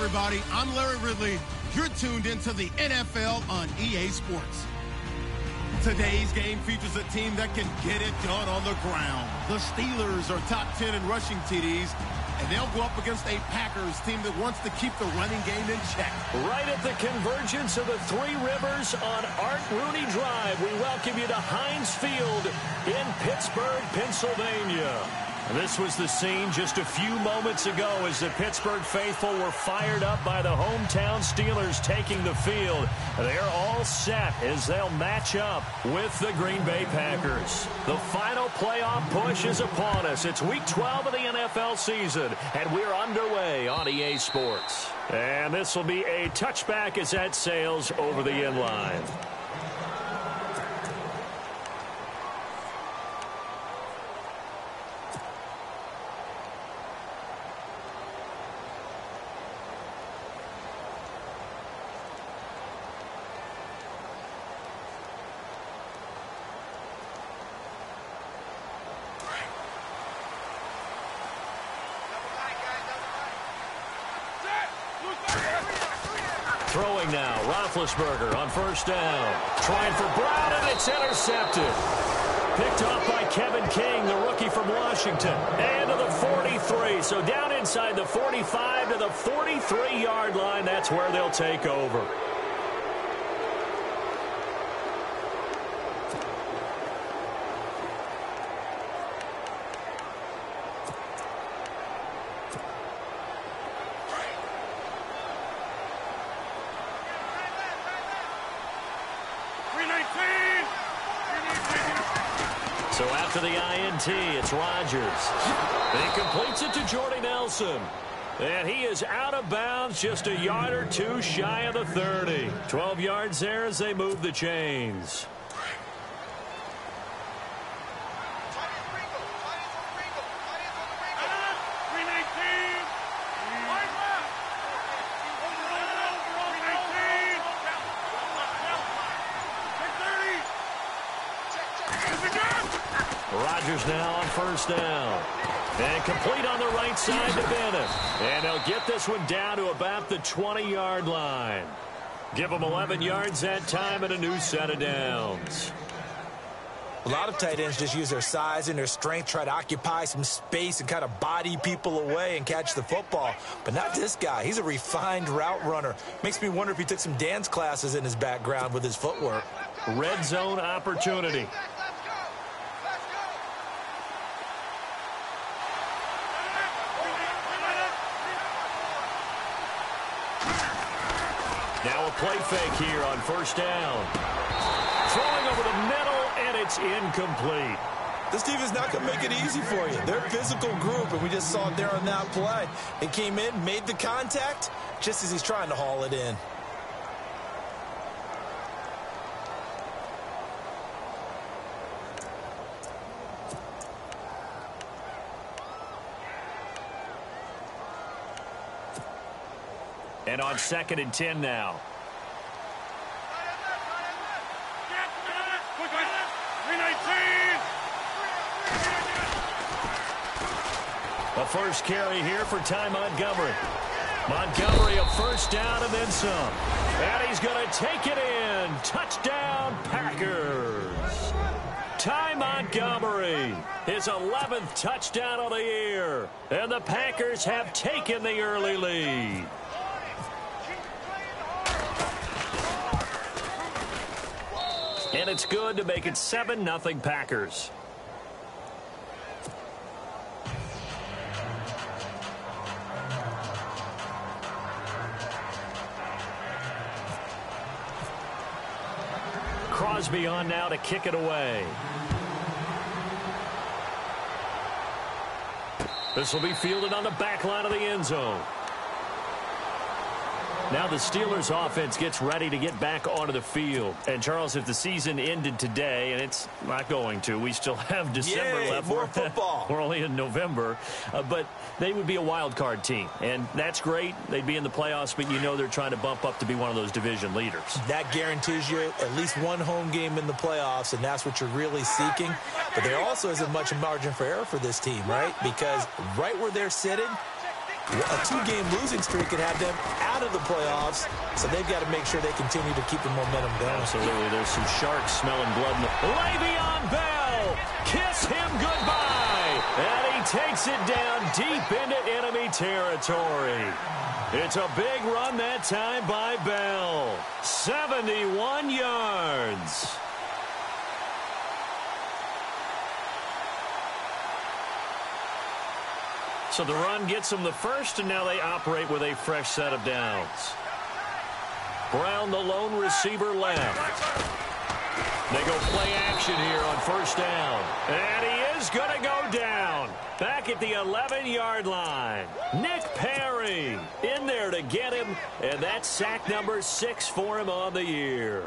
everybody. I'm Larry Ridley. You're tuned into the NFL on EA Sports. Today's game features a team that can get it done on the ground. The Steelers are top 10 in rushing TDs, and they'll go up against a Packers team that wants to keep the running game in check. Right at the convergence of the Three Rivers on Art Rooney Drive, we welcome you to Heinz Field in Pittsburgh, Pennsylvania. This was the scene just a few moments ago as the Pittsburgh faithful were fired up by the hometown Steelers taking the field. They're all set as they'll match up with the Green Bay Packers. The final playoff push is upon us. It's Week 12 of the NFL season, and we're underway on EA Sports. And this will be a touchback as that sails over the end line. Throwing now, Roethlisberger on first down. Trying for Brown, and it's intercepted. Picked off by Kevin King, the rookie from Washington. And to the 43. So down inside the 45 to the 43-yard line. That's where they'll take over. So after the INT, it's Rodgers. He completes it to Jordy Nelson. And he is out of bounds, just a yard or two shy of the 30. 12 yards there as they move the chains. Rodgers now on first down. And complete on the right side to Bennett. And they'll get this one down to about the 20-yard line. Give them 11 yards that time and a new set of downs. A lot of tight ends just use their size and their strength, try to occupy some space and kind of body people away and catch the football. But not this guy. He's a refined route runner. Makes me wonder if he took some dance classes in his background with his footwork. Red zone opportunity. Now a play fake here on first down. Throwing over the middle, and it's incomplete. This team is not going to make it easy for you. They're a physical group, and we just saw it there on that play. They came in, made the contact, just as he's trying to haul it in. And on 2nd and 10 now. A first carry here for Ty Montgomery. Montgomery a first down and then some. And he's going to take it in. Touchdown, Packers. Ty Montgomery, his 11th touchdown of the year. And the Packers have taken the early lead. And it's good to make it 7-0 Packers. Crosby on now to kick it away. This will be fielded on the back line of the end zone. Now the Steelers offense gets ready to get back onto the field. And, Charles, if the season ended today, and it's not going to, we still have December left. More football. We're only in November. But they would be a wild card team. And that's great. They'd be in the playoffs, but you know they're trying to bump up to be one of those division leaders. That guarantees you at least one home game in the playoffs, and that's what you're really seeking. But there also isn't much margin for error for this team, right? Because right where they're sitting, A two-game losing streak could have them out of the playoffs, so they've got to make sure they continue to keep the momentum going. Absolutely. There's some sharks smelling blood. Le'Veon Bell, kiss him goodbye. And he takes it down deep into enemy territory. It's a big run that time by Bell. 71 yards. So the run gets them the first, and now they operate with a fresh set of downs. Brown, the lone receiver, left. They go play action here on first down. And he is going to go down. Back at the 11-yard line. Nick Perry in there to get him. And that's sack number 6 for him on the year.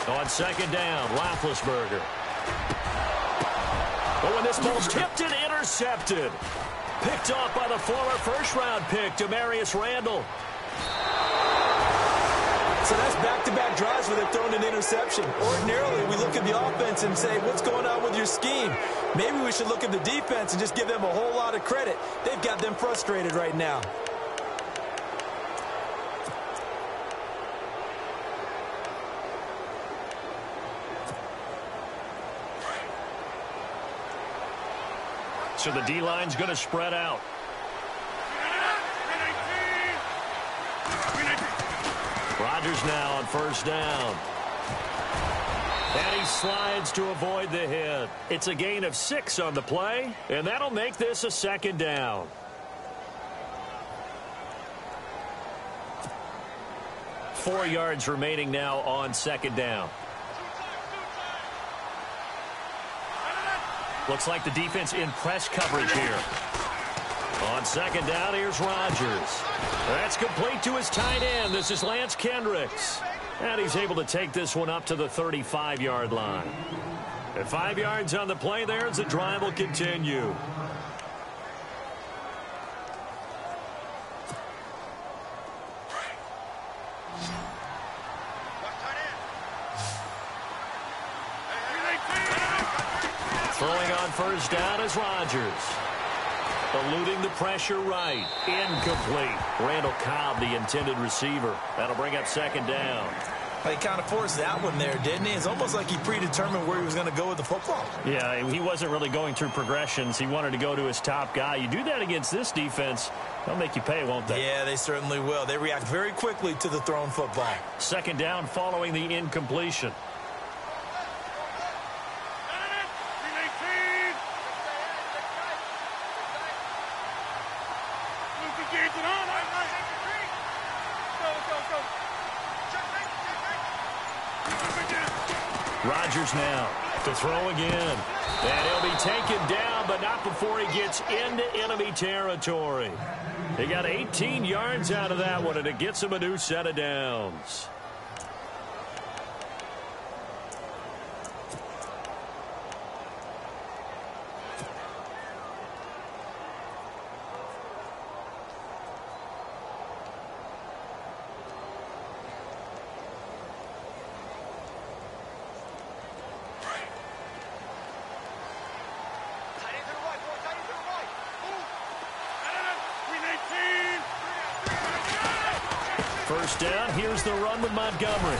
On second down, Roethlisberger. But when this ball's tipped and intercepted. Picked off by the former first-round pick, Demarius Randall. So that's back-to-back drives where they've thrown an interception. Ordinarily, we look at the offense and say, what's going on with your scheme? Maybe we should look at the defense and just give them a whole lot of credit. They've got them frustrated right now. So the D-line's going to spread out. Rodgers now on first down. And he slides to avoid the hit. It's a gain of 6 on the play, and that'll make this a second down. Four yards remaining now on second down. Looks like the defense in press coverage here. On second down, here's Rodgers. That's complete to his tight end. This is Lance Kendricks. And he's able to take this one up to the 35-yard line. And 5 yards on the play there as the drive will continue. Throwing on first down is Rodgers. Eluding the pressure right. Incomplete. Randall Cobb, the intended receiver. That'll bring up second down. Well, he kind of forced that one there, didn't he? It's almost like he predetermined where he was going to go with the football. Yeah, he wasn't really going through progressions. He wanted to go to his top guy. You do that against this defense, they'll make you pay, won't they? Yeah, they certainly will. They react very quickly to the thrown football. Second down following the incompletion. Rodgers now to throw again. And he'll be taken down, but not before he gets into enemy territory. He got 18 yards out of that one, and it gets him a new set of downs. First down, here's the run with Montgomery.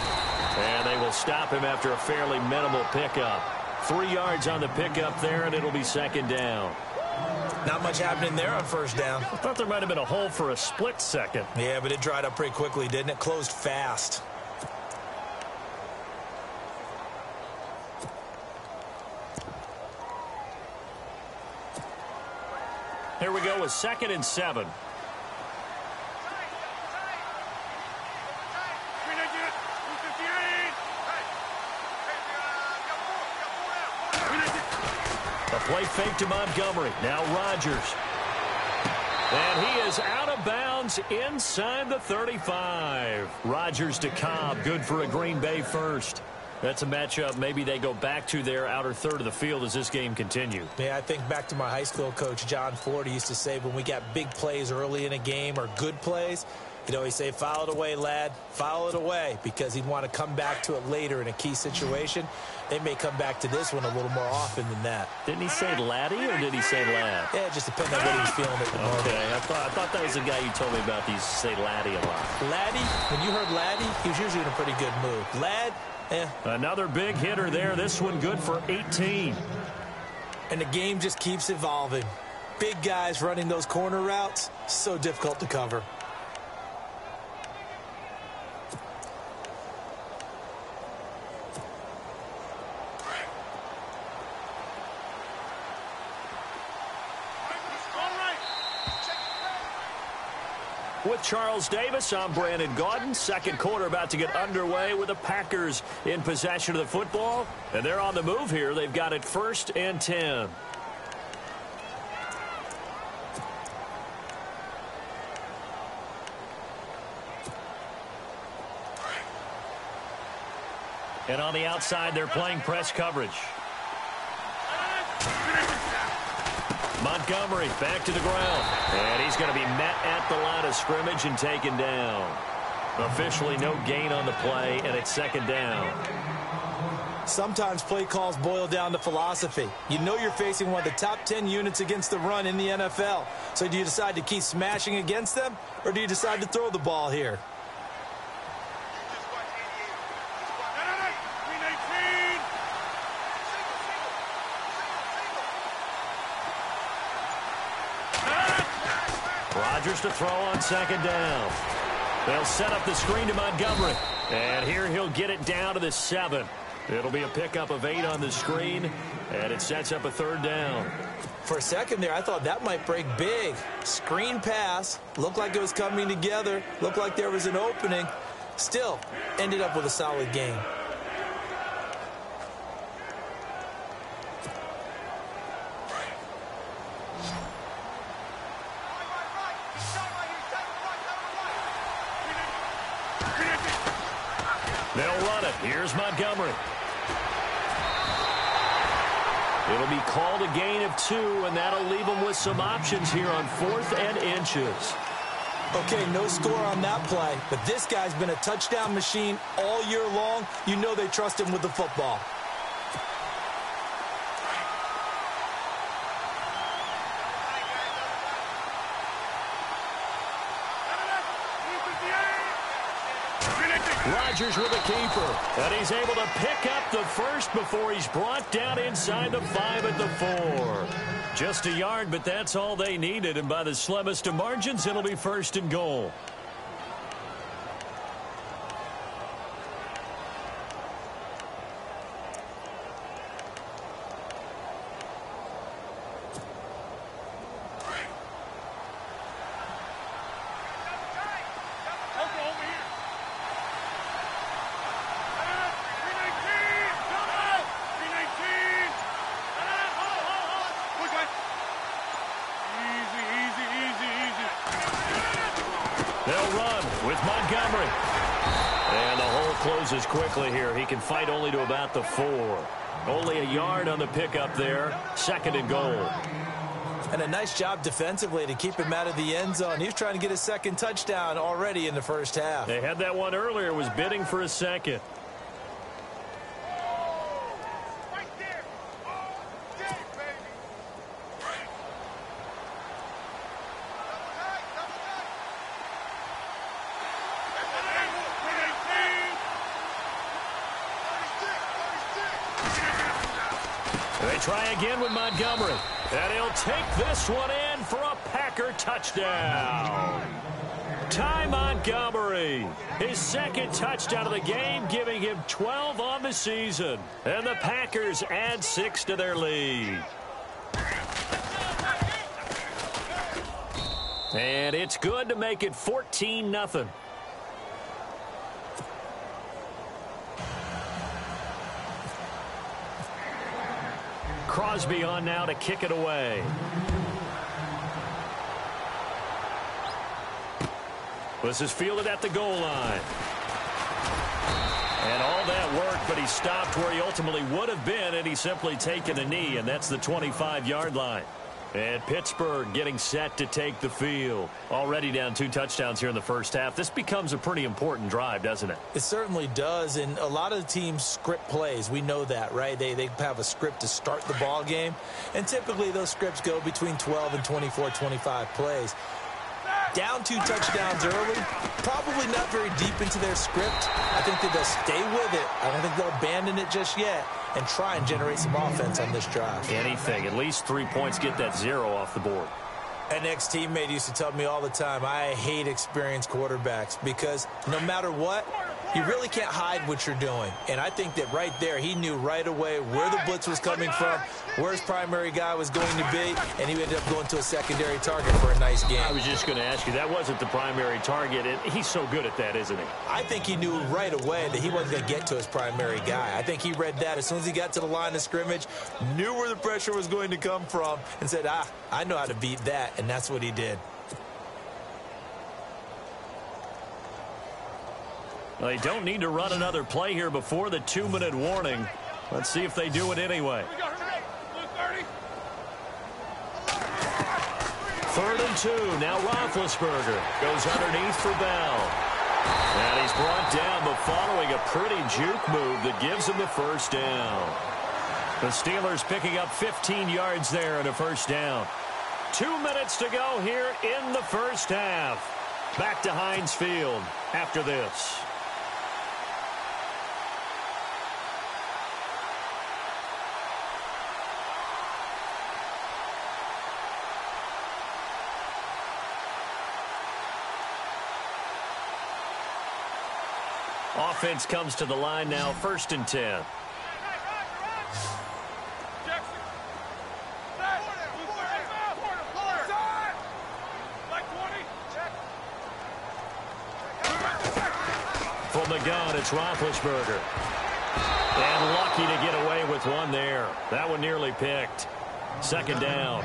And they will stop him after a fairly minimal pickup. 3 yards on the pickup there, and it'll be second down. Not much happening there on first down. I thought there might have been a hole for a split second. Yeah, but it dried up pretty quickly, didn't it? Closed fast. Here we go with 2nd and 7. A play fake to Montgomery. Now Rodgers. And he is out of bounds inside the 35. Rodgers to Cobb. Good for a Green Bay first. That's a matchup maybe they go back to their outer third of the field as this game continues. Yeah, I think back to my high school coach, John Ford. He used to say when we got big plays early in a game or good plays, he'd always say, foul it away, lad, foul it away, because he'd want to come back to it later in a key situation. They may come back to this one a little more often than that. Didn't he say laddie or did he say lad? Yeah, it just depends on what he was feeling at the moment. Okay, I thought that was the guy you told me about. He used to say laddie a lot. Laddie, when you heard laddie, he was usually in a pretty good mood. Lad, Another big hitter there. This one good for 18. And the game just keeps evolving. Big guys running those corner routes, so difficult to cover. With Charles Davis, I'm Brandon Gaudin. Second quarter about to get underway with the Packers in possession of the football. And they're on the move here. They've got it 1st and 10. And on the outside, they're playing press coverage. Montgomery back to the ground. And he's going to be met at the line of scrimmage and taken down. Officially no gain on the play, and it's 2nd down. Sometimes play calls boil down to philosophy. You know you're facing one of the top 10 units against the run in the NFL. So do you decide to keep smashing against them, or do you decide to throw the ball here? Rodgers to throw on 2nd down. They'll set up the screen to Montgomery. And here he'll get it down to the 7. It'll be a pickup of 8 on the screen, and it sets up a 3rd down. For a second there, I thought that might break big. Screen pass. Looked like it was coming together. Looked like there was an opening. Still, ended up with a solid game. They'll run it. Here's Montgomery. It'll be called a gain of 2, and that'll leave them with some options here on 4th and inches. Okay, no score on that play, but this guy's been a touchdown machine all year long. You know they trust him with the football. Rodgers with a keeper, and he's able to pick up the 1st before he's brought down inside the 5 at the 4. Just a yard, but that's all they needed, and by the slimmest of margins, it'll be 1st and goal. They'll run with Montgomery. And the hole closes quickly here. He can fight only to about the 4. Only a yard on the pickup there. 2nd and goal. And a nice job defensively to keep him out of the end zone. He was trying to get a 2nd touchdown already in the 1st half. They had that one earlier. Was bidding for a 2nd. They try again with Montgomery. And he'll take this one in for a Packer touchdown. Ty Montgomery, his 2nd touchdown of the game, giving him 12 on the season. And the Packers add 6 to their lead. And it's good to make it 14-0. Crosby on now to kick it away. This is fielded at the goal line. And all that worked, but he stopped where he ultimately would have been, and he's simply taken a knee, and that's the 25-yard line. And Pittsburgh getting set to take the field. Already down 2 touchdowns here in the first half. This becomes a pretty important drive, doesn't it? It certainly does, and a lot of the teams script plays. We know that, right? They have a script to start the ball game, and typically those scripts go between 12 and 24, 25 plays. Down 2 touchdowns early, probably not very deep into their script. I think that they'll stay with it. I don't think they'll abandon it just yet and try and generate some offense on this drive. Anything. At least 3 points, get that 0 off the board. An ex-teammate used to tell me all the time, I hate experienced quarterbacks because no matter what, you really can't hide what you're doing. And I think that right there, he knew right away where the blitz was coming from, where his primary guy was going to be, and he ended up going to a secondary target for a nice game. I was just going to ask you, that wasn't the primary target, and he's so good at that, isn't he? I think he knew right away that he wasn't going to get to his primary guy. I think he read that as soon as he got to the line of scrimmage, knew where the pressure was going to come from, and said, I know how to beat that, and that's what he did. Well, they don't need to run another play here before the 2-minute warning. Let's see if they do it anyway. 3rd and 2. Now Roethlisberger goes underneath for Bell. And he's brought down, but following a pretty juke move that gives him the first down. The Steelers picking up 15 yards there and a first down. 2 minutes to go here in the first half. Back to Heinz Field after this. Offense comes to the line now, 1st and 10. From the gun, it's Roethlisberger. And lucky to get away with one there. That one nearly picked. 2nd down.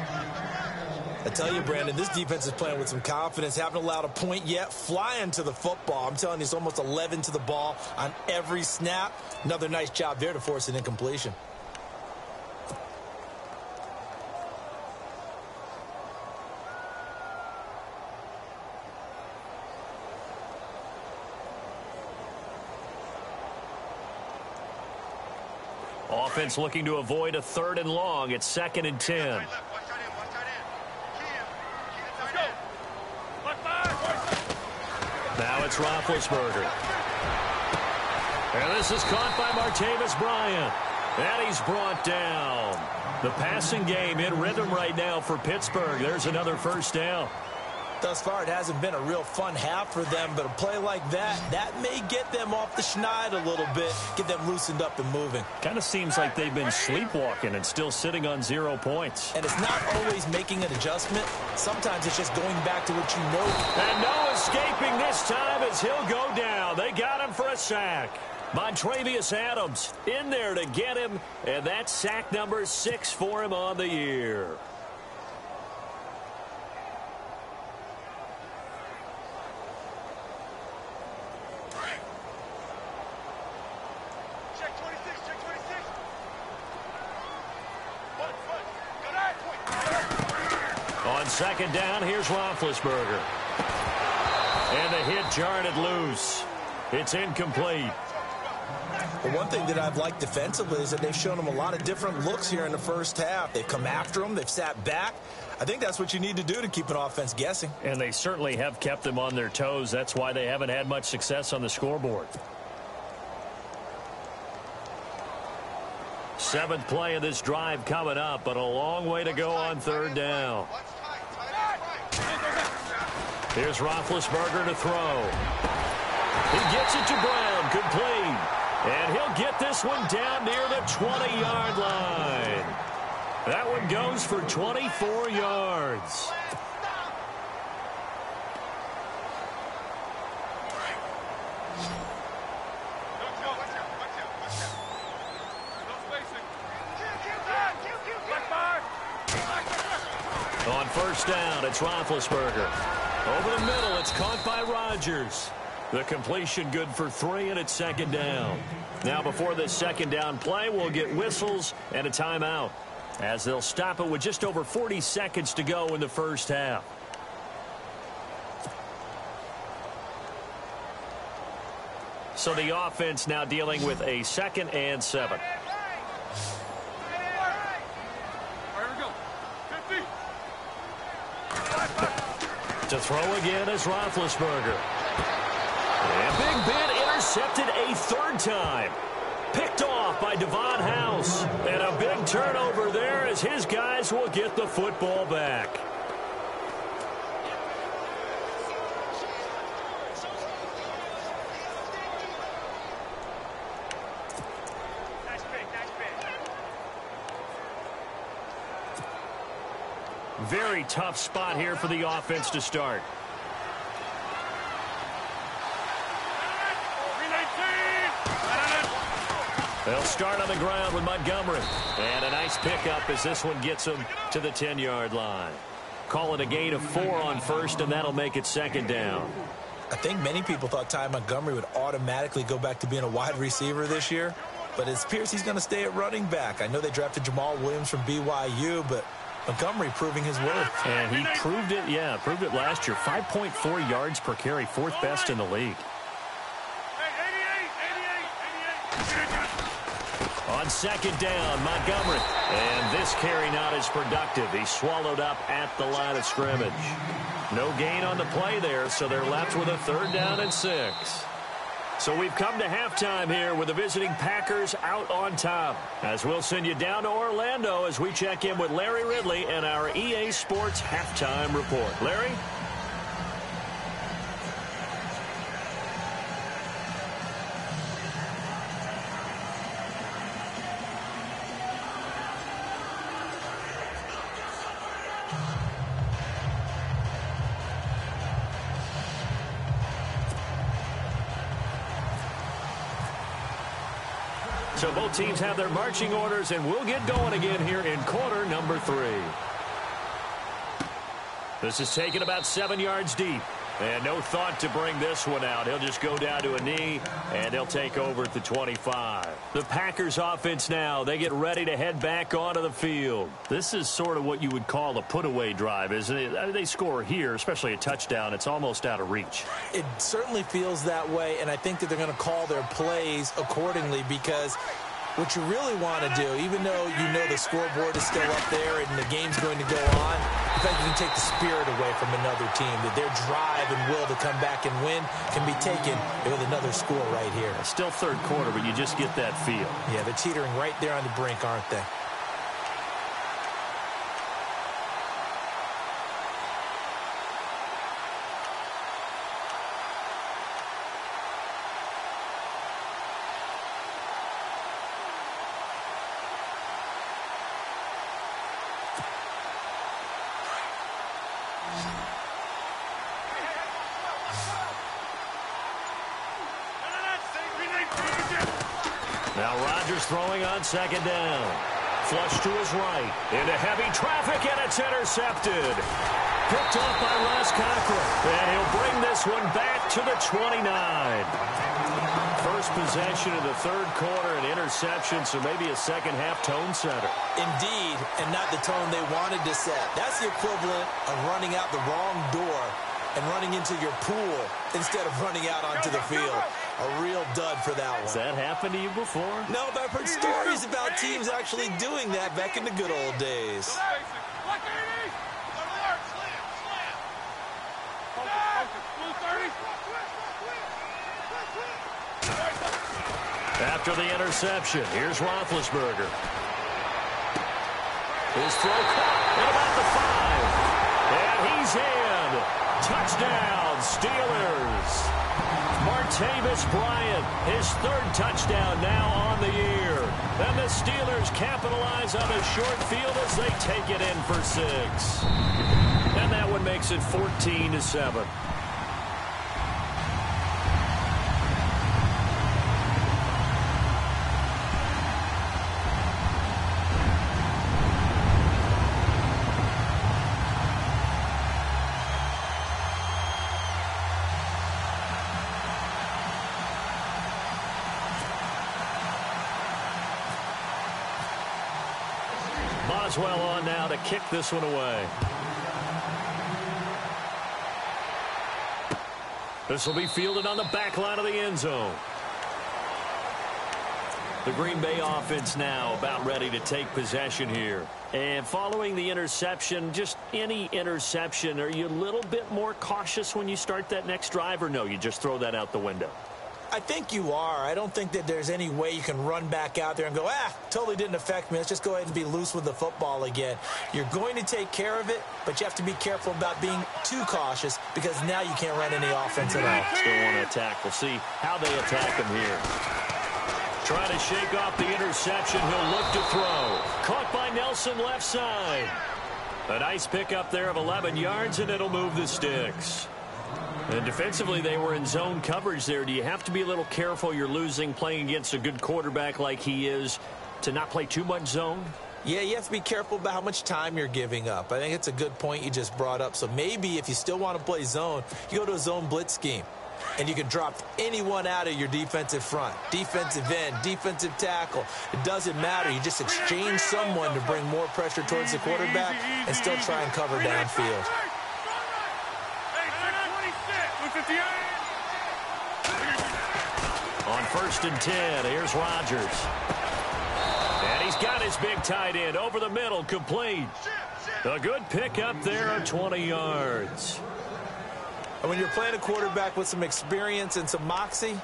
I tell you, Brandon, this defense is playing with some confidence. Haven't allowed a point yet. Flying to the football. I'm telling you, it's almost 11 to the ball on every snap. Another nice job there to force an incompletion. Offense looking to avoid a 3rd and long. It's 2nd and 10. Now it's Roethlisberger. And this is caught by Martavis Bryant. And he's brought down. The passing game in rhythm right now for Pittsburgh. There's another first down. Thus far, it hasn't been a real fun half for them, but a play like that may get them off the schneid a little bit, get them loosened up and moving. Kind of seems like they've been sleepwalking and still sitting on 0 points. And it's not always making an adjustment. Sometimes it's just going back to what you know. And no escaping this time as he'll go down. They got him for a sack. Montravius Adams in there to get him, and that's sack number 6 for him on the year. On 2nd down, here's Roethlisberger. And the hit jarred it loose. It's incomplete. The one thing that I've liked defensively is that they've shown them a lot of different looks here in the first half. They've come after them. They've sat back. I think that's what you need to do to keep an offense guessing. And they certainly have kept them on their toes. That's why they haven't had much success on the scoreboard. 7th play of this drive coming up, but a long way to go on 3rd down. Here's Roethlisberger to throw. He gets it to Brown, complete. And he'll get this one down near the 20-yard line. That one goes for 24 yards. On 1st down, it's Roethlisberger. Over the middle, it's caught by Rodgers. The completion good for 3, and it's second down. Now before this second down play, we'll get whistles and a timeout, as they'll stop it with just over 40 seconds to go in the first half. So the offense now dealing with a 2nd and 7. To throw again is Roethlisberger. And Big Ben intercepted a 3rd time. Picked off by Devon House. And a big turnover there as his guys will get the football back. Very tough spot here for the offense to start. They'll start on the ground with Montgomery. And a nice pickup as this one gets them to the 10-yard line. Call it a gain of 4 on first, and that'll make it second down. I think many people thought Ty Montgomery would automatically go back to being a wide receiver this year, but it appears he's going to stay at running back. I know they drafted Jamal Williams from BYU, but Montgomery proving his worth. And he proved it, proved it last year. 5.4 yards per carry, 4th best in the league. On second down, Montgomery. And this carry not as productive. He's swallowed up at the line of scrimmage. No gain on the play there, so they're left with a 3rd down and 6. So we've come to halftime here with the visiting Packers out on top. As we'll send you down to Orlando as we check in with Larry Ridley and our EA Sports Halftime Report. Larry? So both teams have their marching orders, and we'll get going again here in quarter number 3. This is taken about 7 yards deep. And no thought to bring this one out. He'll just go down to a knee, and they'll take over at the 25. The Packers offense now, they get ready to head back onto the field. This is sort of what you would call a put-away drive, isn't it? I mean, they score here, especially a touchdown. It's almost out of reach. It certainly feels that way, and I think that they're going to call their plays accordingly, because what you really want to do, even though you know the scoreboard is still up there and the game's going to go on, I think you can take the spirit away from another team, that their drive and will to come back and win can be taken with another score right here. Still 3rd quarter, but you just get that feel. Yeah, they're teetering right there on the brink, aren't they? Now Rodgers throwing on second down. Flush to his right. Into heavy traffic, and it's intercepted. Picked off by Ross Cochran. And he'll bring this one back to the 29. First possession of the 3rd quarter, an interception, so maybe a second-half tone setter. Indeed, and not the tone they wanted to set. That's the equivalent of running out the wrong door and running into your pool instead of running out onto the field. A real dud for that one. Has that happened to you before? No, but I've heard stories about teams actually doing that back in the good old days. After the interception, here's Roethlisberger. His throw caught at about the 5. And he's in. Touchdown, Steelers. Martavis Bryant, his 3rd touchdown now on the year. And the Steelers capitalize on the short field as they take it in for 6. And that one makes it 14-7. Boswell on now to kick this one away. This will be fielded on the back line of the end zone. The Green Bay offense now about ready to take possession here. And following the interception, just any interception, are you a little bit more cautious when you start that next drive, or no, you just throw that out the window? I think you are. I don't think that there's any way you can run back out there and go, totally didn't affect me. Let's just go ahead and be loose with the football again. You're going to take care of it, but you have to be careful about being too cautious because now you can't run any offense at all. Still want to attack. We'll see how they attack him here. Trying to shake off the interception. He'll look to throw. Caught by Nelson left side. A nice pickup there of 11 yards, and it'll move the sticks. And defensively, they were in zone coverage there. Do you have to be a little careful? You're losing playing against a good quarterback like he is to not play too much zone? Yeah, you have to be careful about how much time you're giving up. I think it's a good point you just brought up. So maybe if you still want to play zone, you go to a zone blitz scheme. And you can drop anyone out of your defensive front, defensive end, defensive tackle. It doesn't matter. You just exchange someone to bring more pressure towards the quarterback and still try and cover downfield. On 1st and 10, here's Rodgers. And he's got his big tight end over the middle, complete. A good pickup there of 20 yards. And when you're playing a quarterback with some experience and some moxie,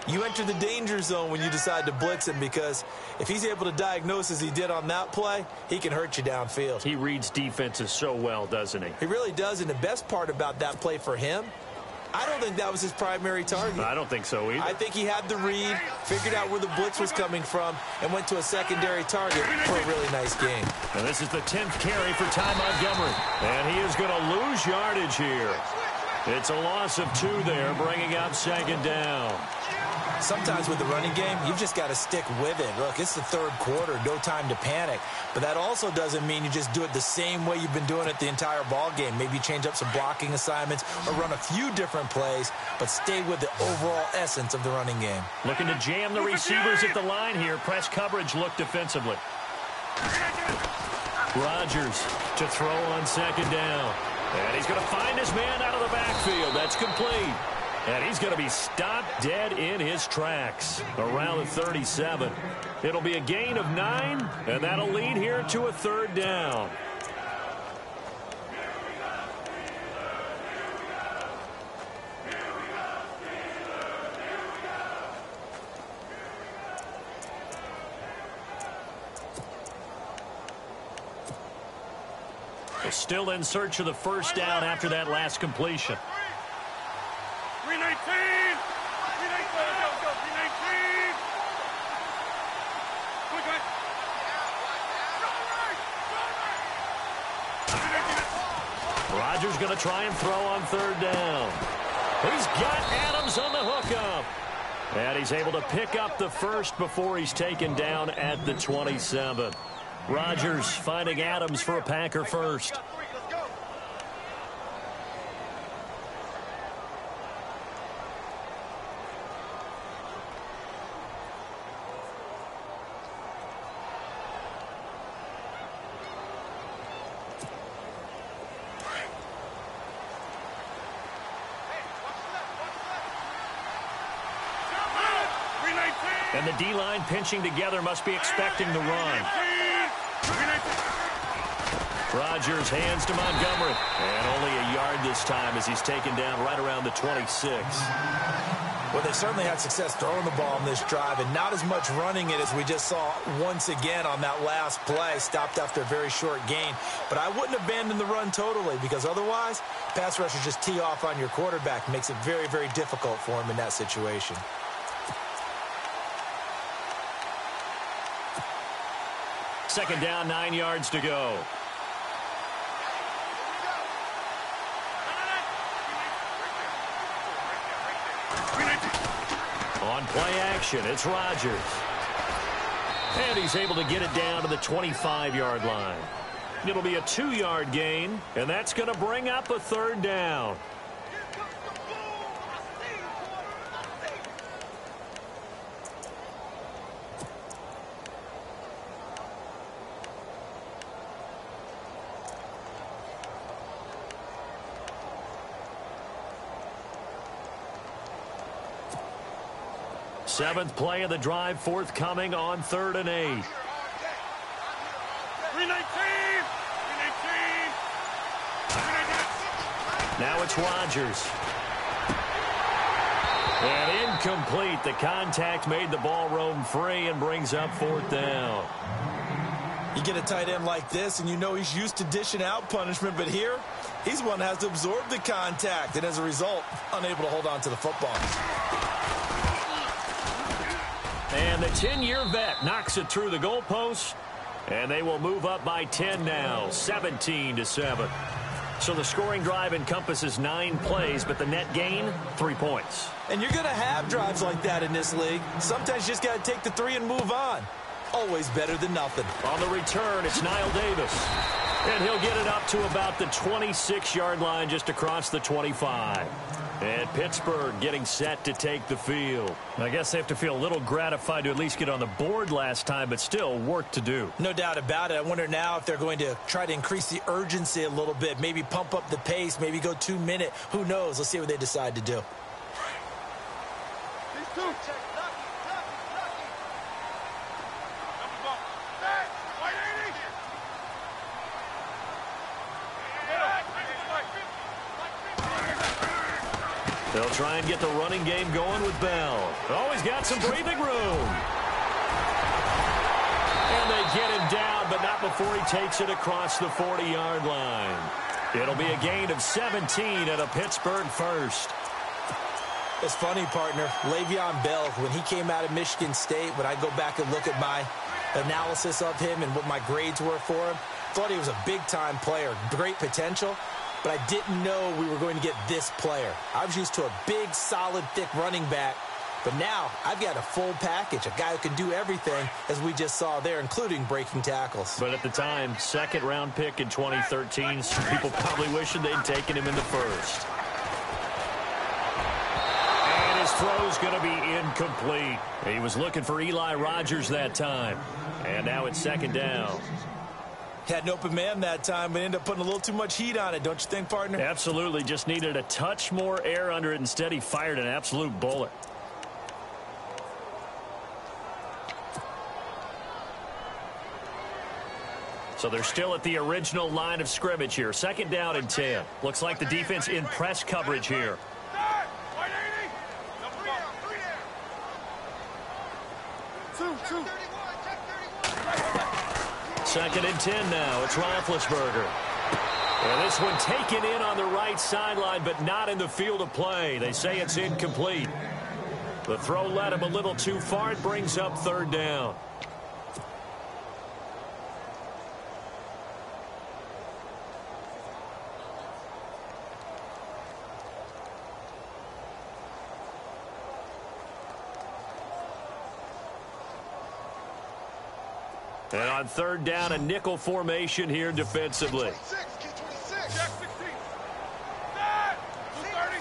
you enter the danger zone when you decide to blitz him, because if he's able to diagnose as he did on that play, he can hurt you downfield. He reads defenses so well, doesn't he? He really does, and the best part about that play for him, I don't think that was his primary target. I don't think so either. I think he had the read, figured out where the blitz was coming from, and went to a secondary target for a really nice game. And this is the 10th carry for Ty Montgomery. And he is going to lose yardage here. It's a loss of 2 there, bringing up 2nd down. Sometimes with the running game, you've just got to stick with it. Look, it's the 3rd quarter, no time to panic. But that also doesn't mean you just do it the same way you've been doing it the entire ball game. Maybe change up some blocking assignments or run a few different plays, but stay with the overall essence of the running game. Looking to jam the receivers at the line here. Press coverage look defensively. Rodgers to throw on 2nd down. And he's going to find his man out of the backfield. That's complete. And he's going to be stopped dead in his tracks around the 37. It'll be a gain of 9, and that'll lead here to a 3rd down. Still in search of the 1st down after that last completion. 319! 319! Rodgers going to try and throw on 3rd down. He's got Adams on the hookup. And he's able to pick up the 1st before he's taken down at the 27. Rodgers finding Adams for a Packer 1st. And the D-line pinching together, must be expecting the run. Rodgers hands to Montgomery. And only a yard this time as he's taken down right around the 26. Well, they certainly had success throwing the ball in this drive, and not as much running it as we just saw once again on that last play. Stopped after a very short gain. But I wouldn't abandon the run totally, because otherwise, pass rushers just tee off on your quarterback. Makes it very, very difficult for him in that situation. Second down, 9 yards to go. On play action, it's Rodgers. And he's able to get it down to the 25-yard line. It'll be a 2-yard gain, and that's going to bring up a 3rd down. Seventh play of the drive forthcoming on 3rd and 8. 319! 319! Now it's Rodgers. And incomplete. The contact made the ball roam free and brings up 4th down. You get a tight end like this, and you know he's used to dishing out punishment, but here, he's one that has to absorb the contact, and as a result, unable to hold on to the football. And the 10-year vet knocks it through the goalpost, and they will move up by 10 now, 17-7. So the scoring drive encompasses 9 plays, but the net gain, 3 points. And you're going to have drives like that in this league. Sometimes you just got to take the 3 and move on. Always better than nothing. On the return, it's Niall Davis. And he'll get it up to about the 26-yard line, just across the 25. And Pittsburgh getting set to take the field. I guess they have to feel a little gratified to at least get on the board last time, but still work to do. No doubt about it. I wonder now if they're going to try to increase the urgency a little bit, maybe pump up the pace, maybe go 2-minute. Who knows? Let's see what they decide to do. These two. They'll try and get the running game going with Bell. Oh, he's got some breathing room. And they get him down, but not before he takes it across the 40-yard line. It'll be a gain of 17 and a Pittsburgh first. It's funny, partner. Le'Veon Bell, when he came out of Michigan State, when I go back and look at my analysis of him and what my grades were for him, thought he was a big-time player, great potential. But I didn't know we were going to get this player. I was used to a big, solid, thick running back. But now I've got a full package, a guy who can do everything, as we just saw there, including breaking tackles. But at the time, second-round pick in 2013, some people probably wishing they'd taken him in the first. And his throw's going to be incomplete. He was looking for Eli Rogers that time. And now it's 2nd down. Had an open man that time, but ended up putting a little too much heat on it, don't you think, partner? Absolutely. Just needed a touch more air under it. Instead, he fired an absolute bullet. So they're still at the original line of scrimmage here. 2nd down and 10. Looks like the defense in press coverage here. 2nd and 10 now. It's Roethlisberger. And this one taken in on the right sideline, but not in the field of play. They say it's incomplete. The throw led him a little too far. It brings up 3rd down. And on 3rd down, a nickel formation here defensively. Jack 16. Jack 230.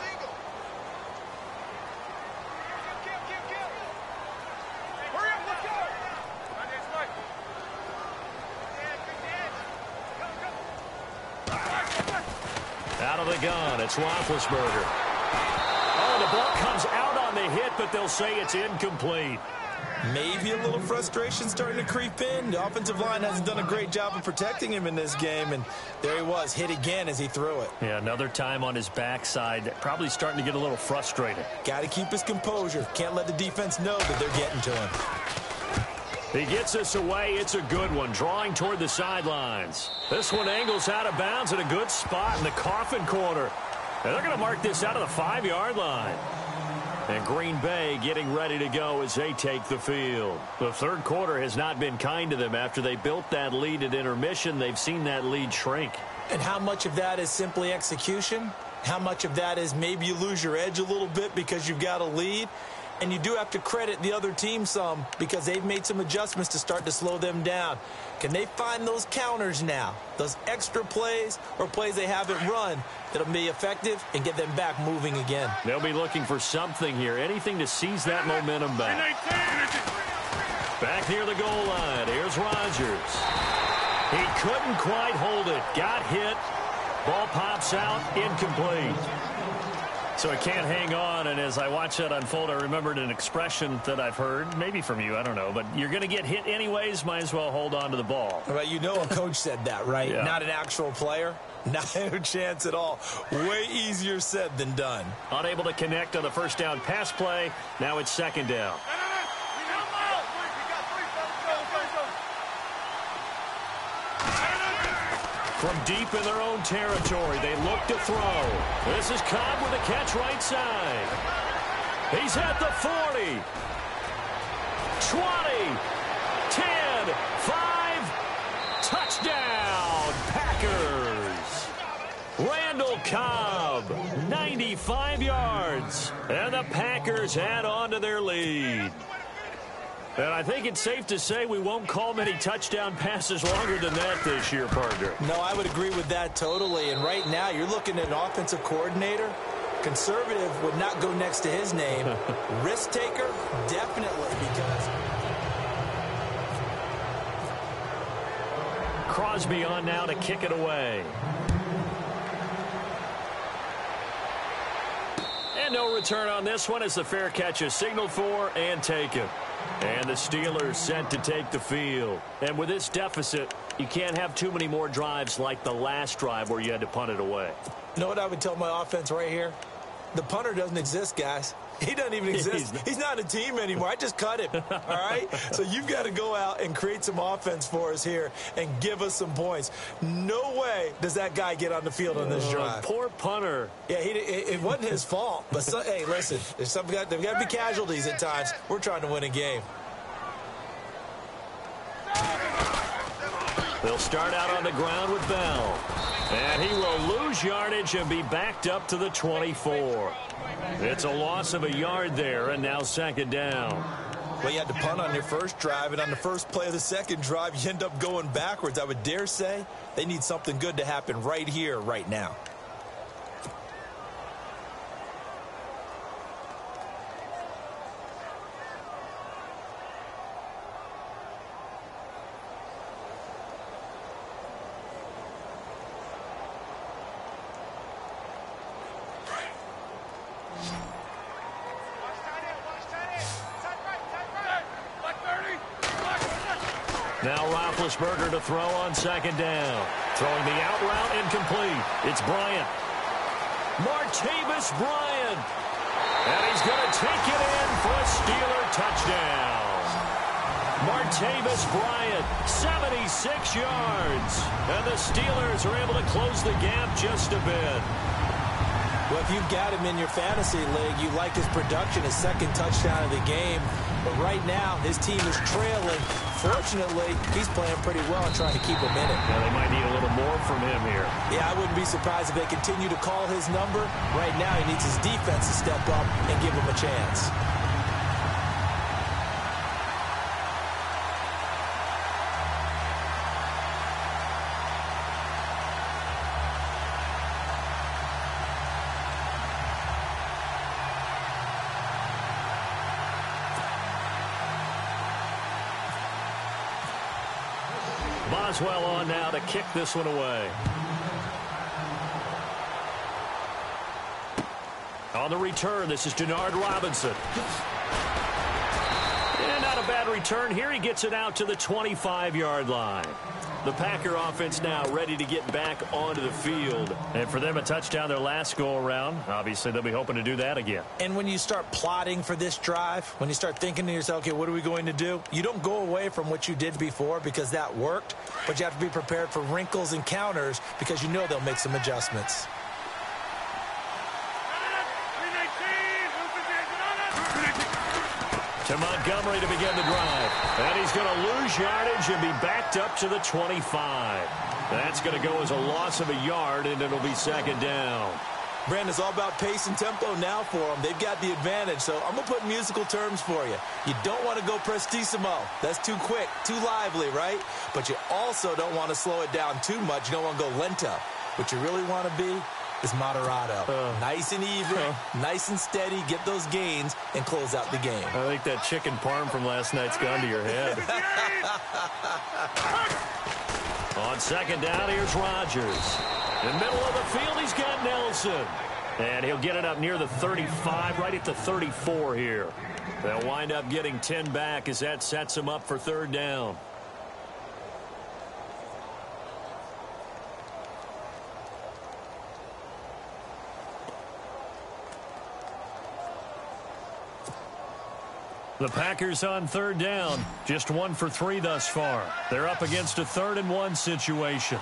Hurry up, let's go. Out of the gun, it's Roethlisberger. Oh, the ball comes out on the hit, but they'll say it's incomplete. Maybe a little frustration starting to creep in. The offensive line hasn't done a great job of protecting him in this game, and there he was, hit again as he threw it. Yeah, another time on his backside, probably starting to get a little frustrated. Got to keep his composure. Can't let the defense know that they're getting to him. He gets this away. It's a good one, drawing toward the sidelines. This one angles out of bounds at a good spot in the coffin corner. And they're going to mark this out of the 5-yard line. And Green Bay getting ready to go as they take the field. The 3rd quarter has not been kind to them. After they built that lead at intermission, they've seen that lead shrink. And how much of that is simply execution? How much of that is maybe you lose your edge a little bit because you've got a lead? And you do have to credit the other team some because they've made some adjustments to start to slow them down. Can they find those counters now, those extra plays or plays they haven't run that'll be effective and get them back moving again? They'll be looking for something here, anything to seize that momentum back. Back near the goal line, here's Rodgers. He couldn't quite hold it, got hit, ball pops out, incomplete. So it can't hang on, and as I watch that unfold, I remembered an expression that I've heard, maybe from you, I don't know, but you're going to get hit anyways, might as well hold on to the ball. Well, you know a coach said that, right? Yeah. Not an actual player. Not a chance at all. Way easier said than done. Unable to connect on the first down pass play. Now it's second down. From deep in their own territory, they look to throw. This is Cobb with a catch right side. He's at the 40. 20. 10. 5. Touchdown, Packers. Randall Cobb, 95 yards. And the Packers add on to their lead. And I think it's safe to say we won't call many touchdown passes longer than that this year, partner. No, I would agree with that totally. And right now, you're looking at an offensive coordinator. Conservative would not go next to his name. Risk taker, definitely, because Crosby on now to kick it away. And no return on this one as the fair catch is signaled for and taken. And the Steelers set to take the field. And with this deficit, you can't have too many more drives like the last drive where you had to punt it away. You know what I would tell my offense right here? The punter doesn't exist, guys. He doesn't even exist. He's not a team anymore. I just cut him, all right? So you've got to go out and create some offense for us here and give us some points. No way does that guy get on the field on this drive. Poor punter. Yeah, it wasn't his fault. But, hey, listen, there's got to be casualties at times. We're trying to win a game. They'll start out on the ground with Bell. And he will lose yardage and be backed up to the 24. It's a loss of a yard there, and now second down. Well, you had to punt on your first drive, and on the first play of the second drive, you end up going backwards. I would dare say they need something good to happen right here, right now. Now Roethlisberger to throw on second down. Throwing the out route incomplete. It's Bryant. Martavis Bryant. And he's going to take it in for a Steeler touchdown. Martavis Bryant, 76 yards. And the Steelers are able to close the gap just a bit. Well, if you've got him in your fantasy league, you like his production, his second touchdown of the game. But right now, his team is trailing. Fortunately, he's playing pretty well and trying to keep him in it. Yeah, they might need a little more from him here. Yeah, I wouldn't be surprised if they continue to call his number. Right now, he needs his defense to step up and give him a chance. Boswell on now to kick this one away. On the return, this is Denard Robinson. And not a bad return here. He gets it out to the 25-yard line. The Packer offense now ready to get back onto the field. And for them, a touchdown their last go-around. Obviously, they'll be hoping to do that again. And when you start plotting for this drive, when you start thinking to yourself, okay, what are we going to do? You don't go away from what you did before because that worked, but you have to be prepared for wrinkles and counters because you know they'll make some adjustments. To Montgomery to begin the drive. And he's going to lose yardage and be backed up to the 25. That's going to go as a loss of a yard, and it'll be second down. Brandon, it's all about pace and tempo now for them. They've got the advantage, so I'm going to put musical terms for you. You don't want to go prestissimo. That's too quick, too lively, right? But you also don't want to slow it down too much. You don't want to go lento. What you really want to be is moderato. Nice and even, nice and steady, get those gains, and close out the game. I think that chicken parm from last night's gone to your head. On second down, here's Rodgers. In the middle of the field, he's got Nelson. And he'll get it up near the 35, right at the 34 here. They'll wind up getting 10 back as that sets them up for third down. The Packers on third down, just 1 for 3 thus far. They're up against a 3rd-and-1 situation.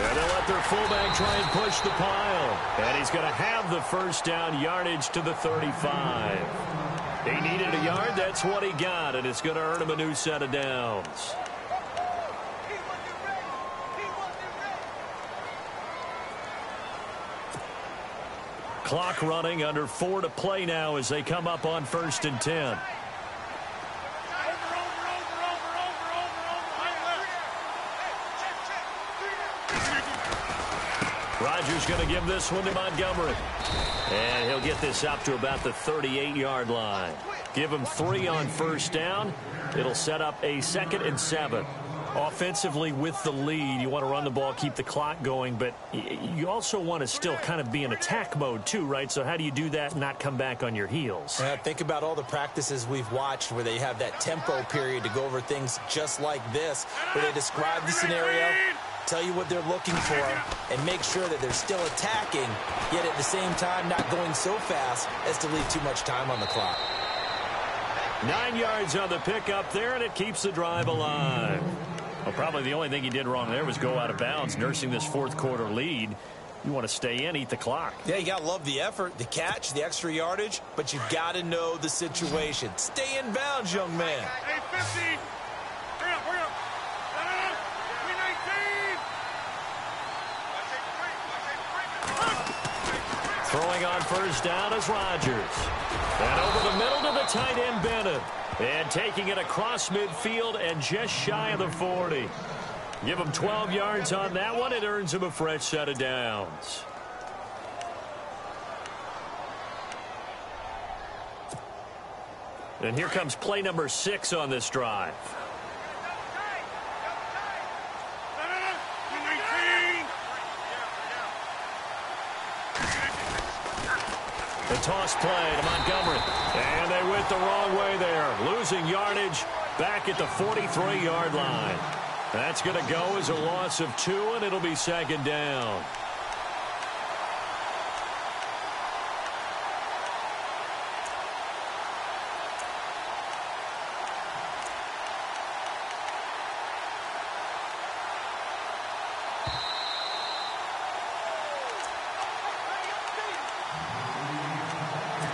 And they'll let their fullback try and push the pile. And he's going to have the first down yardage to the 35. He needed a yard. That's what he got. And it's going to earn him a new set of downs. Clock running, under 4 to play now as they come up on 1st and 10. Rodgers going to give this one to Montgomery. And he'll get this up to about the 38-yard line. Give him 3 on 1st down. It'll set up a 2nd and 7. Offensively with the lead, you want to run the ball, keep the clock going, but you also want to still kind of be in attack mode too, right? So how do you do that and not come back on your heels? Think about all the practices we've watched where they have that tempo period to go over things just like this, where they describe the scenario, tell you what they're looking for, and make sure that they're still attacking, yet at the same time not going so fast as to leave too much time on the clock. 9 yards on the pickup there, and it keeps the drive alive. Well, probably the only thing he did wrong there was go out of bounds, nursing this 4th quarter lead. You want to stay in, eat the clock. Yeah, you got to love the effort, the catch, the extra yardage, but you've got to know the situation. Stay in bounds, young man. Hey, 50. Hurry up, hurry up. 319. Throwing on 1st down is Rodgers. And over the middle to the tight end, Bennett. And taking it across midfield and just shy of the 40. Give him 12 yards on that one. It earns him a fresh set of downs. And here comes play number 6 on this drive. The toss play to Montgomery. And they went the wrong way there. Losing yardage back at the 43-yard line. That's going to go as a loss of 2, and it'll be 2nd down.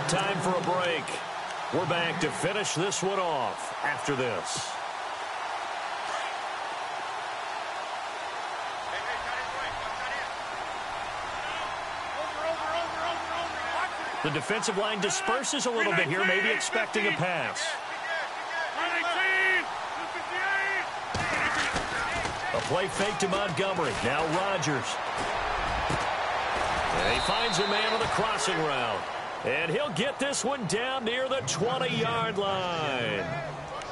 Time for a break. We're back to finish this one off after this. The defensive line disperses a little bit here, maybe expecting a pass. A play fake to Montgomery. Now Rodgers. And he finds a man on the crossing route. And he'll get this one down near the 20-yard line.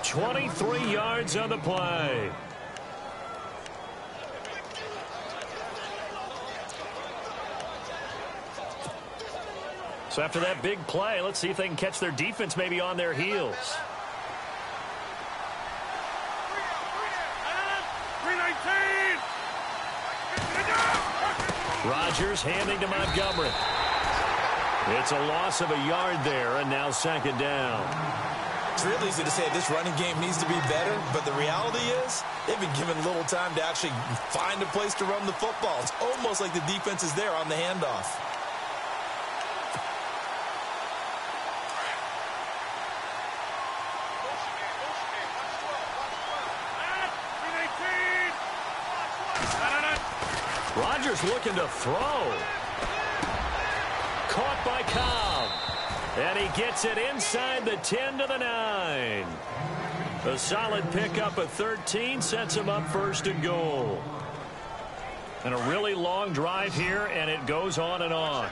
23 yards on the play. So after that big play, let's see if they can catch their defense maybe on their heels. 319. Rodgers handing to Montgomery. It's a loss of a yard there, and now 2nd down. It's really easy to say this running game needs to be better, but the reality is they've been given little time to actually find a place to run the football. It's almost like the defense is there on the handoff. Rodgers looking to throw. Caught by Cobb. And he gets it inside the 10 to the 9. A solid pickup of 13 sets him up 1st and goal. And a really long drive here, and it goes on and on.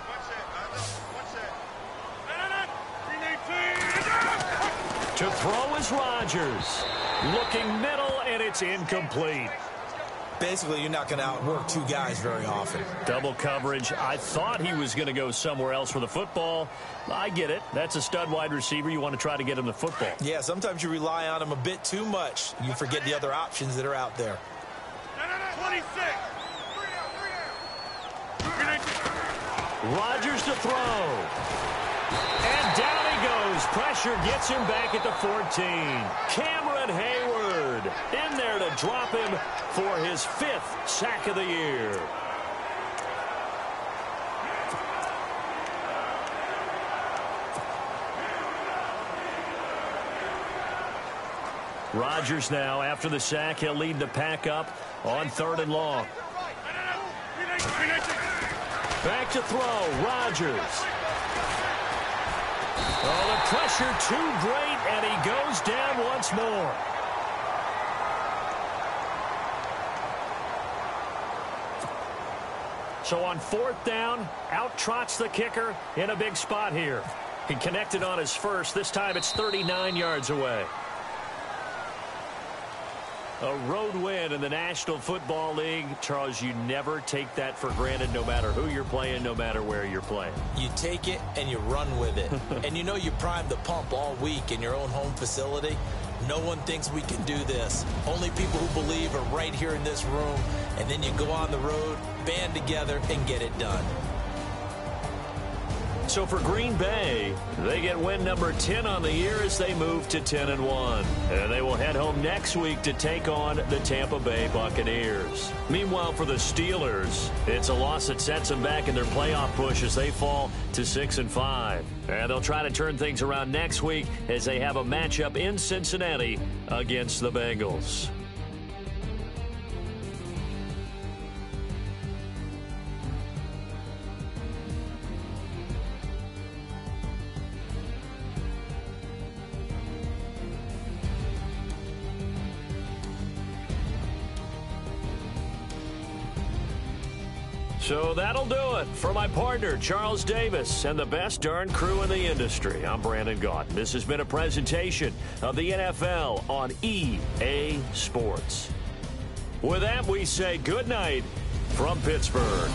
To throw is Rodgers. Looking middle, and it's incomplete. Basically, you're not going to outwork two guys very often. Double coverage. I thought he was going to go somewhere else for the football. I get it. That's a stud wide receiver. You want to try to get him the football. Yeah, sometimes you rely on him a bit too much. You forget the other options that are out there. 26. Rodgers to throw. And down he goes. Pressure gets him back at the 14. Cameron Hayward in there to drop him for his 5th sack of the year. Rodgers now, after the sack, he'll lead the pack up on 3rd and long. Back to throw, Rodgers. Oh, the pressure too great, and he goes down once more. So on 4th down, out trots the kicker in a big spot here. He connected on his first. This time it's 39 yards away. A road win in the National Football League. Charles, you never take that for granted no matter who you're playing, no matter where you're playing. You take it and you run with it. And you know you primed the pump all week in your own home facility. No one thinks we can do this. Only people who believe are right here in this room. And then you go on the road, band together, and get it done. So for Green Bay, they get win number 10 on the year as they move to 10-1. And they will head home next week to take on the Tampa Bay Buccaneers. Meanwhile, for the Steelers, it's a loss that sets them back in their playoff push as they fall to 6-5. And they'll try to turn things around next week as they have a matchup in Cincinnati against the Bengals. So that'll do it for my partner, Charles Davis, and the best darn crew in the industry. I'm Brandon Gaunt. This has been a presentation of the NFL on EA Sports. With that, we say good night from Pittsburgh.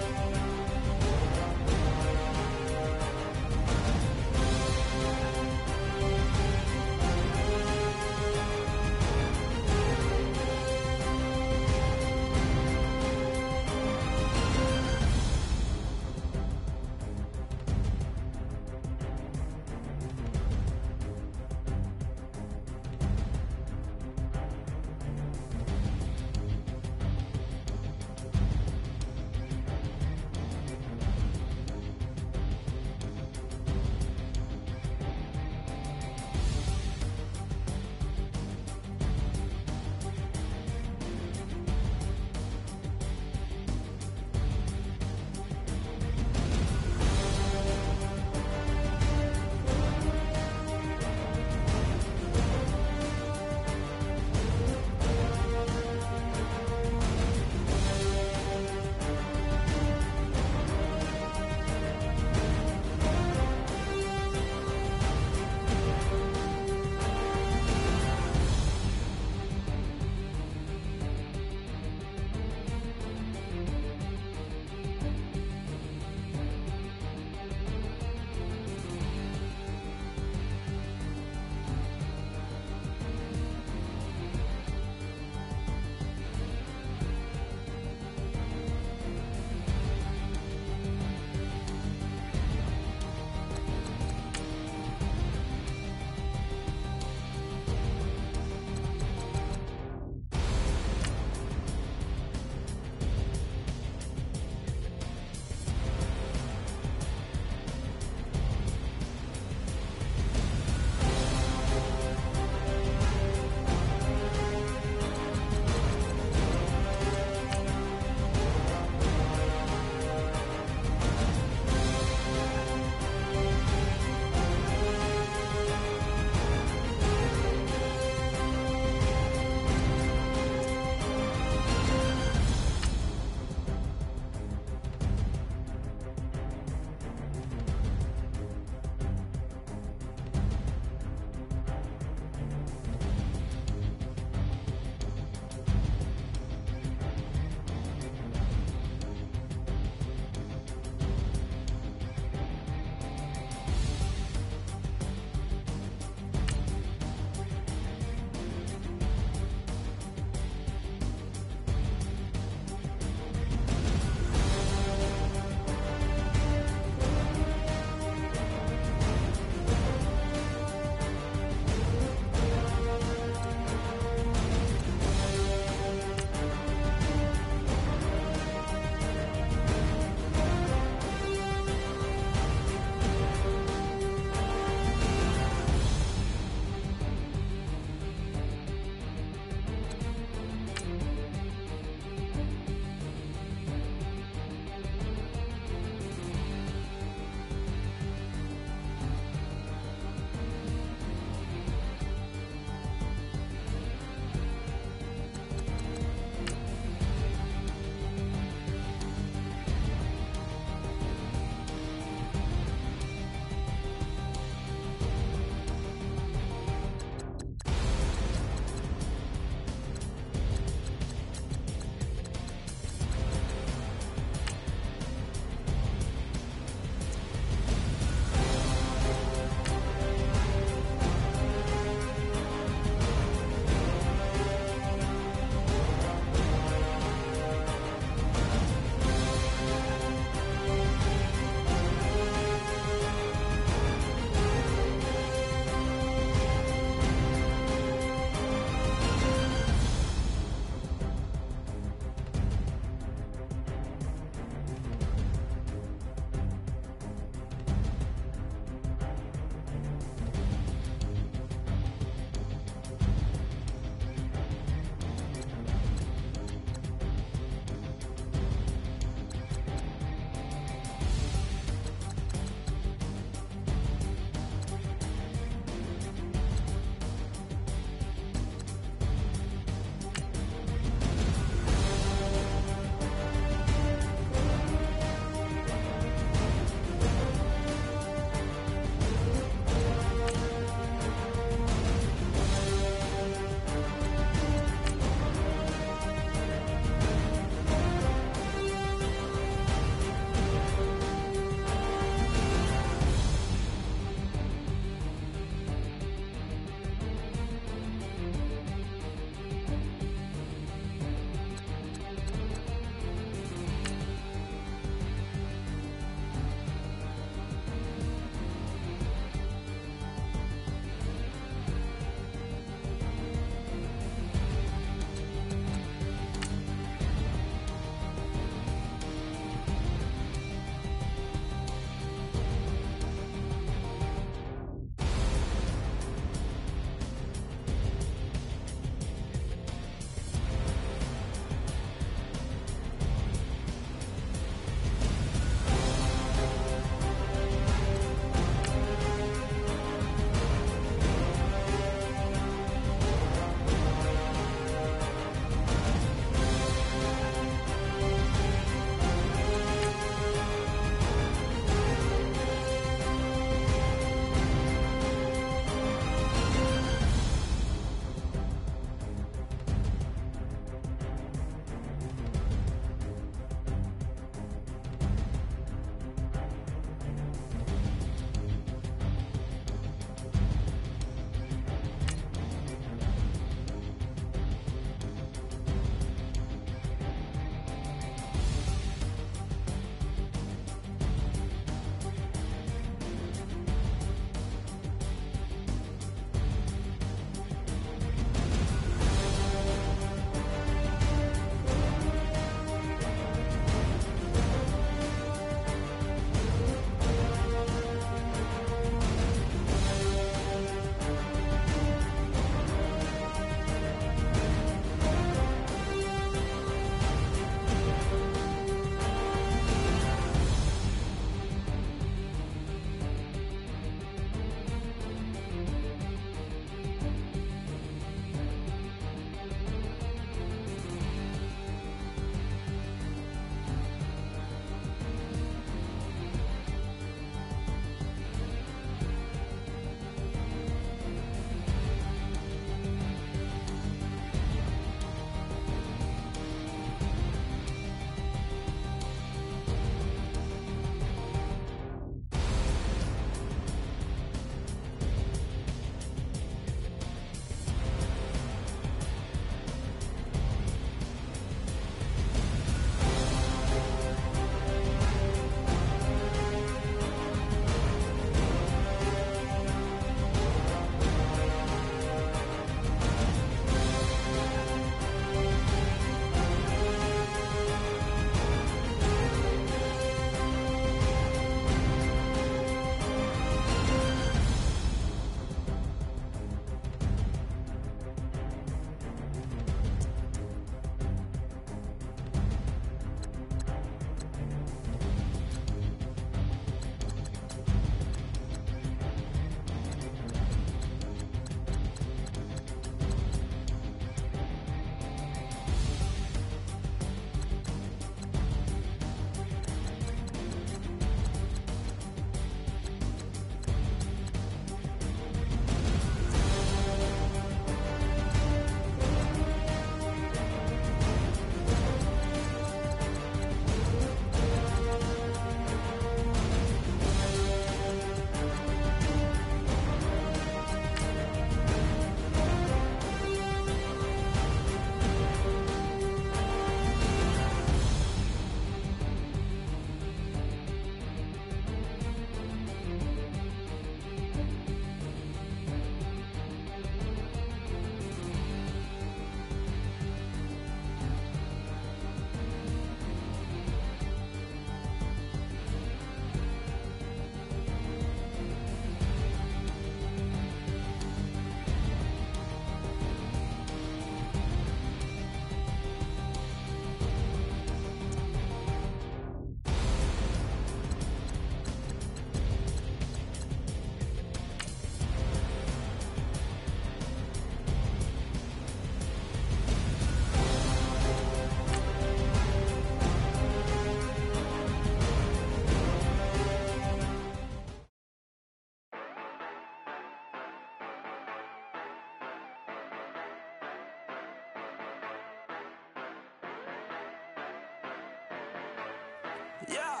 Yeah.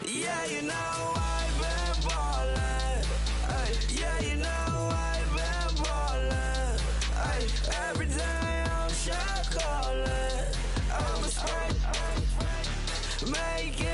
Yeah, you know I've been ballin'. Ay, yeah, you know I've been ballin'. Ay, every day I'm shot callin'. I'm a spring, make it.